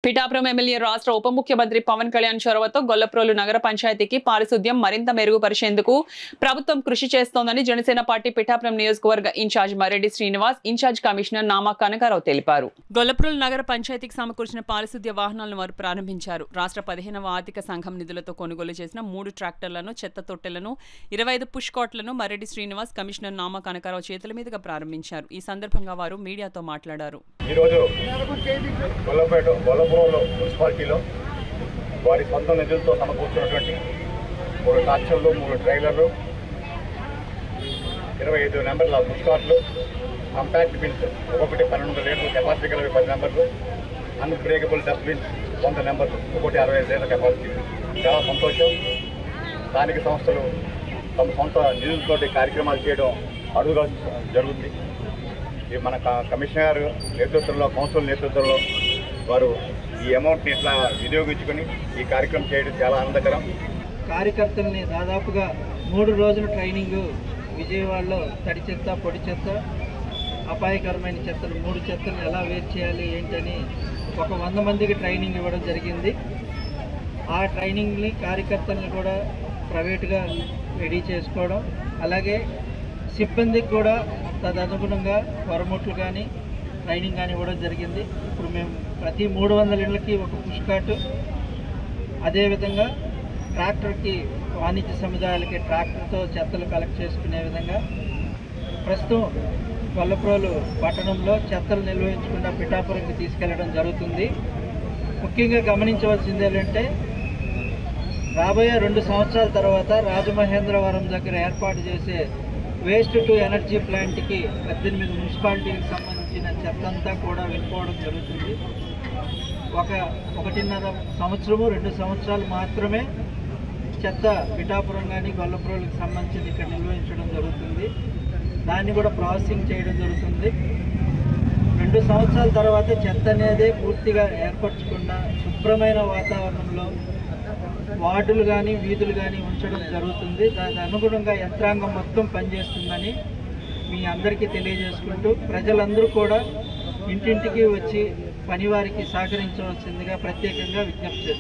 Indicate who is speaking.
Speaker 1: Pithapuram MLA రాష్ట్ర ఉప ముఖ్యమంత్రి పవన్ కళ్యాణ్ చొరవతో గొల్లప్రోలు నగర పంచాయతీకి పారిశుద్ధ్యం మరింత మెరుగుపరిచేందుకు ప్రభుత్వం కృషి చేస్తోందని జనసేన పార్టీ పిఠాపురం నియోజకవర్గ incharge Mareddy Srinivas, incharge commissioner Nama Kanakarao తెలిపారు. గొల్లప్రోలు నగర పంచాయతీకి సమకూర్చిన పారిశుద్ధ్య వాహనాలను వారు ప్రారంభించారు. రాష్ట్ర 15వ ఆర్థిక సంఘం నిధులతో కొనుగోలు చేసిన 3 ట్రాక్టర్లను, చెత్త తొట్టెలను, 25 పుష్ కార్ట్లను మరెడ్డి శ్రీనివాస్, కమిషనర్ నామా కనకారావు చేతుల మీదుగా ప్రారంభించారు. ఈ సందర్భంగా వారు మీడియాతో మాట్లాడారు.
Speaker 2: మున్సిపాలిటీలో వారి సొంత నిధులతో సమకూర్చున్నటువంటి 3 ట్రాక్టర్లు, 3 ట్రైలర్లు, 25 నెంబర్ల పుష్ కార్ట్లు, కాంపాక్ట్ బిన్స్ ఒక్కొక్కటి 1200 లీటర్ల కెపాసిటీ గల 10 నెంబర్లు, అన్బ్రేకబుల్ డస్ట్బిన్స్ 100 నెంబర్లు, ఒక్కొక్కటి 65 లీటర్ల కెపాసిటీ. చాలా సంతోషం. స్థానిక సంస్థలు తమ సొంత నిధులతోటి కార్యక్రమాలు చేయడం అడుగుగా జరుగుతుంది. ఇది మన కమిషనర్ నేతృత్వంలో, కౌన్సిల్ నేతృత్వంలో వారు ఈ అమౌంట్ని ఇట్లా వినియోగించుకొని ఈ కార్యక్రమం చేయడం చాలా ఆనందకరం.
Speaker 3: కార్యకర్తల్ని దాదాపుగా 3 రోజుల ట్రైనింగ్ విజయవాడలో తడి చెత్త, పొడి చెత్త, అపాయకరమైన చెత్తలు 3 చెత్తలు ఎలా వేరు చేయాలి ఏంటని ఒక 100 మందికి ట్రైనింగ్ ఇవ్వడం జరిగింది. ఆ ట్రైనింగ్ని కార్యకర్తల్ని కూడా ప్రైవేట్గా రెడీ చేసుకోవడం, అలాగే సిబ్బందికి కూడా తదనుగుణంగా వరముట్లు కానీ ట్రైనింగ్ కానీ ఇవ్వడం జరిగింది. ఇప్పుడు మేము ప్రతి 300 ఇళ్ళకి ఒక పుష్ కార్టు, అదేవిధంగా ట్రాక్టర్కి వాణిజ్య సముదాయాలకి ట్రాక్టర్తో చెత్తలు కలెక్ట్ చేసుకునే విధంగా ప్రస్తుతం గొల్లప్రోలు పట్టణంలో చెత్తలు నిర్వహించకుండా పిఠాపురంకి తీసుకెళ్లడం జరుగుతుంది. ముఖ్యంగా గమనించవలసింది ఏంటంటే రాబోయే 2 సంవత్సరాల తర్వాత రాజమహేంద్రవరం దగ్గర ఏర్పాటు చేసే వేస్ట్ టు ఎనర్జీ ప్లాంట్కి 18 మున్సిపాలిటీకి సంబంధించిన చెత్త అంతా కూడా వెళ్ళిపోవడం జరుగుతుంది. 1.5 సంవత్సరము 2 సంవత్సరాలు మాత్రమే చెత్త పిఠాపురం కానీ గొల్లప్రోలుకి సంబంధించి ఇక్కడ నిర్వహించడం జరుగుతుంది. దాన్ని కూడా ప్రాసెసింగ్ చేయడం జరుగుతుంది. 2 సంవత్సరాల తర్వాత చెత్త అనేదే పూర్తిగా ఏర్పరచకుండా శుభ్రమైన వాతావరణంలో వార్డులు కానీ వీధులు కానీ ఉంచడం జరుగుతుంది. దానికి అనుగుణంగా యంత్రాంగం మొత్తం పనిచేస్తుందని మీ అందరికీ తెలియజేసుకుంటూ ప్రజలందరూ కూడా ఇంటింటికి వచ్చి పనివారికి సహకరించవలసిందిగా ప్రత్యేకంగా విజ్ఞప్తి చేస్తున్నారు.